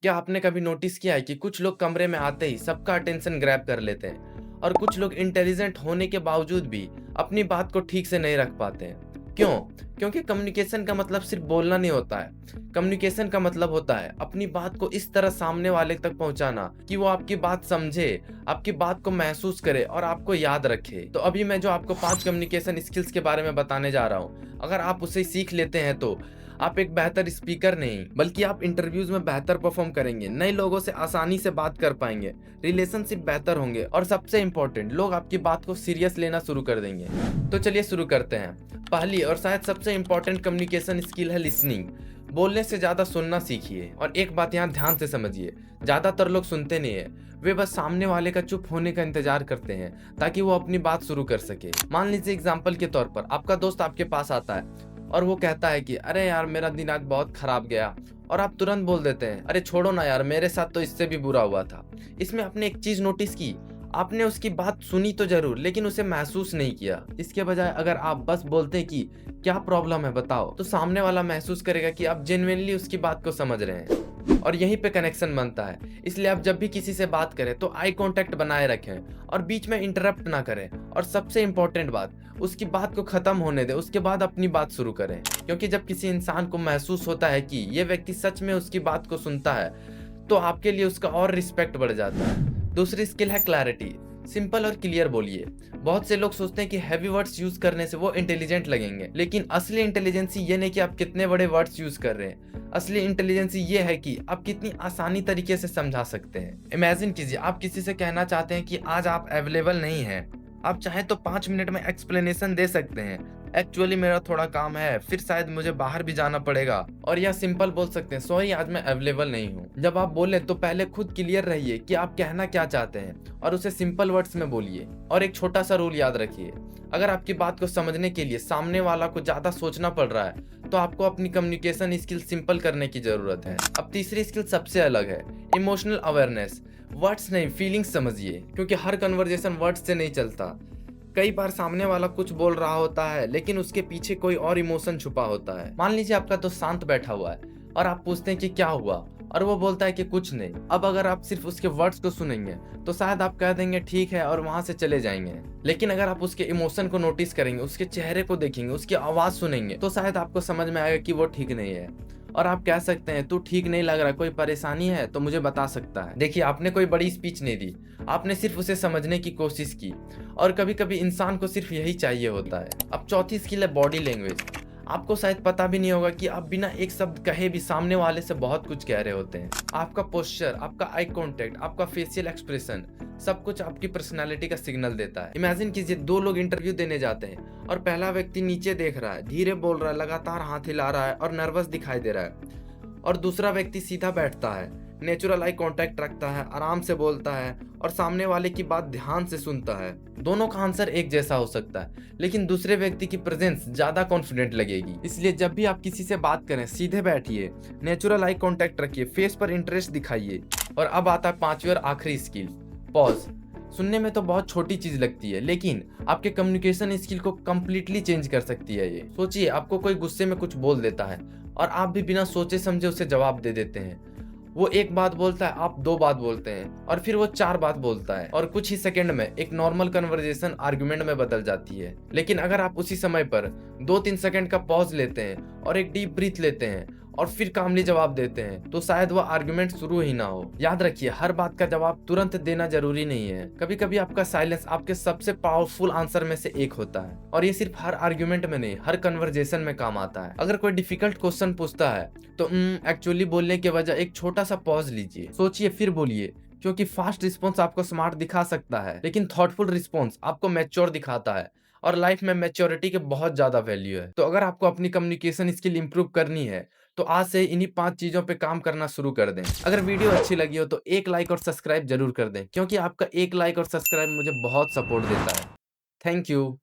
क्या आपने कभी नोटिस किया है कि कुछ लोग कमरे में आते ही सबका अटेंशन ग्रैब कर लेते हैं और कुछ लोग इंटेलिजेंट होने के बावजूद भी अपनी बात को ठीक से नहीं रख पाते हैं? क्यों? क्योंकि कम्युनिकेशन का मतलब सिर्फ बोलना नहीं होता है। कम्युनिकेशन का मतलब होता है अपनी बात को इस तरह सामने वाले तक पहुंचाना कि वो आपकी बात समझे, आपकी बात को महसूस करे और आपको याद रखे। तो अभी मैं जो आपको 5 कम्युनिकेशन स्किल्स के बारे में बताने जा रहा हूँ, अगर आप उसे सीख लेते हैं तो आप एक बेहतर स्पीकर नहीं बल्कि आप इंटरव्यूज में बेहतर परफॉर्म करेंगे, नए लोगों से आसानी से बात कर पाएंगे, रिलेशनशिप बेहतर होंगे और सबसे इंपॉर्टेंट, लोग आपकी बात को सीरियस लेना शुरू कर देंगे। तो चलिए शुरू करते हैं। पहली और शायद सबसे इंपॉर्टेंट कम्युनिकेशन स्किल है लिसनिंग। बोलने से ज्यादा सुनना सीखिए। और एक बात यहाँ ध्यान से समझिए, ज्यादातर लोग सुनते नहीं है, वे बस सामने वाले का चुप होने का इंतजार करते हैं ताकि वो अपनी बात शुरू कर सके। मान लीजिए एग्जाम्पल के तौर पर आपका दोस्त आपके पास आता है और वो कहता है कि अरे यार मेरा दिन आज बहुत खराब गया, और आप तुरंत बोल देते हैं अरे छोड़ो ना यार, मेरे साथ तो इससे भी बुरा हुआ था। इसमें आपने एक चीज नोटिस की, आपने उसकी बात सुनी तो जरूर लेकिन उसे महसूस नहीं किया। इसके बजाय अगर आप बस बोलते कि क्या प्रॉब्लम है बताओ, तो सामने वाला महसूस करेगा कि आप जेन्युइनली उसकी बात को समझ रहे हैं और यहीं पे कनेक्शन बनता है। इसलिए आप जब भी किसी से बात करें तो आई कांटेक्ट बनाए रखें और बीच में इंटरप्ट ना करें। और सबसे इंपॉर्टेंट बात, उसकी बात को खत्म होने दें, उसके बाद अपनी बात शुरू करें। क्योंकि जब किसी इंसान को महसूस होता है कि ये व्यक्ति सच में उसकी बात को सुनता है तो आपके लिए उसका और रिस्पेक्ट बढ़ जाता है। दूसरी स्किल है क्लैरिटी। सिंपल और क्लियर बोलिए। बहुत से लोग सोचते हैं कि हैवी वर्ड्स यूज करने से वो इंटेलिजेंट लगेंगे, लेकिन असली इंटेलिजेंसी ये नहीं कि आप कितने बड़े वर्ड्स यूज कर रहे हैं। असली इंटेलिजेंसी ये है कि आप कितनी आसानी तरीके से समझा सकते हैं। इमेजिन कीजिए आप किसी से कहना चाहते हैं कि आज आप अवेलेबल नहीं हैं। आप चाहे तो 5 मिनट में एक्सप्लेनेशन दे सकते हैं, एक्चुअली मेरा थोड़ा काम है, फिर शायद मुझे बाहर भी जाना पड़ेगा। और यह सिंपल बोल सकते हैं, सॉरी आज मैं अवेलेबल नहीं हूँ। जब आप बोले तो पहले खुद क्लियर रहिए कि आप कहना क्या चाहते हैं और उसे सिंपल वर्ड्स में बोलिए। और एक छोटा सा रूल याद रखिए, अगर आपकी बात को समझने के लिए सामने वाला को ज्यादा सोचना पड़ रहा है तो आपको अपनी कम्युनिकेशन स्किल सिंपल करने की जरूरत है। अब तीसरी स्किल सबसे अलग है, इमोशनल अवेयरनेस। वर्ड्स नहीं, फीलिंग्स समझिए, क्योंकि हर कन्वर्जेशन वर्ड्स से नहीं चलता। कई बार सामने वाला कुछ बोल रहा होता है लेकिन उसके पीछे कोई और इमोशन छुपा होता है। मान लीजिए आपका दोस्त शांत बैठा हुआ है और आप पूछते हैं कि क्या हुआ, और वो बोलता है कि कुछ नहीं। अब अगर आप सिर्फ उसके वर्ड्स को सुनेंगे तो शायद आप कह देंगे ठीक है और वहां से चले जाएंगे। लेकिन अगर आप उसके इमोशन को नोटिस करेंगे, उसके चेहरे को देखेंगे, उसकी आवाज सुनेंगे, तो शायद आपको समझ में आएगा कि वो ठीक नहीं है। और आप कह सकते हैं तू ठीक नहीं लग रहा, कोई परेशानी है तो मुझे बता सकता है। देखिए आपने कोई बड़ी स्पीच नहीं दी, आपने सिर्फ उसे समझने की कोशिश की। और कभी कभी इंसान को सिर्फ यही चाहिए होता है। अब चौथी स्किल है बॉडी लैंग्वेज। आपको शायद पता भी नहीं होगा कि आप बिना एक शब्द कहे भी सामने वाले से बहुत कुछ कह रहे होते हैं। आपका पोस्चर, आपका आई कांटेक्ट, आपका फेशियल एक्सप्रेशन, सब कुछ आपकी पर्सनालिटी का सिग्नल देता है। इमेजिन कीजिए दो लोग इंटरव्यू देने जाते हैं और पहला व्यक्ति नीचे देख रहा है, धीरे बोल रहा है, लगातार हाथ हिला रहा है और नर्वस दिखाई दे रहा है। और दूसरा व्यक्ति सीधा बैठता है, नेचुरल आई कांटेक्ट रखता है, आराम से बोलता है और सामने वाले की बात ध्यान से सुनता है। दोनों का आंसर एक जैसा हो सकता है लेकिन दूसरे व्यक्ति की प्रेजेंस ज्यादा कॉन्फिडेंट लगेगी। इसलिए जब भी आप किसी से बात करें सीधे बैठिए, नेचुरल आई कांटेक्ट रखिए, फेस पर इंटरेस्ट दिखाइए। और अब आता है पांचवी और आखिरी स्किल, पॉज। सुनने में तो बहुत छोटी चीज लगती है लेकिन आपके कम्युनिकेशन स्किल को कंप्लीटली चेंज कर सकती है ये। सोचिए आपको कोई गुस्से में कुछ बोल देता है और आप भी बिना सोचे समझे उसे जवाब दे देते हैं। वो एक बात बोलता है, आप दो बात बोलते हैं और फिर वो चार बात बोलता है और कुछ ही सेकंड में एक नॉर्मल कन्वर्जेशन आर्गुमेंट में बदल जाती है। लेकिन अगर आप उसी समय पर 2-3 सेकंड का पॉज लेते हैं और एक डीप ब्रीथ लेते हैं और फिर कामली जवाब देते हैं तो शायद वह आर्गुमेंट शुरू ही ना हो। याद रखिए हर बात का जवाब तुरंत देना जरूरी नहीं है, कभी कभी आपका साइलेंस आपके सबसे पावरफुल आंसर में से एक होता है। और ये सिर्फ हर आर्गुमेंट में नहीं, हर कन्वर्जेशन में काम आता है। अगर कोई डिफिकल्ट क्वेश्चन पूछता है तो एक्चुअली बोलने के बजाय एक छोटा सा पॉज लीजिए, सोचिए फिर बोलिए। क्योंकि फास्ट रिस्पॉन्स आपको स्मार्ट दिखा सकता है लेकिन थॉटफुल रिस्पॉन्स आपको मैच्योर दिखाता है। और लाइफ में मैच्योरिटी के बहुत ज्यादा वैल्यू है। तो अगर आपको अपनी कम्युनिकेशन स्किल इंप्रूव करनी है तो आज से इन्हीं 5 चीजों पे काम करना शुरू कर दें। अगर वीडियो अच्छी लगी हो तो एक लाइक और सब्सक्राइब जरूर कर दें, क्योंकि आपका एक लाइक और सब्सक्राइब मुझे बहुत सपोर्ट देता है। Thank you.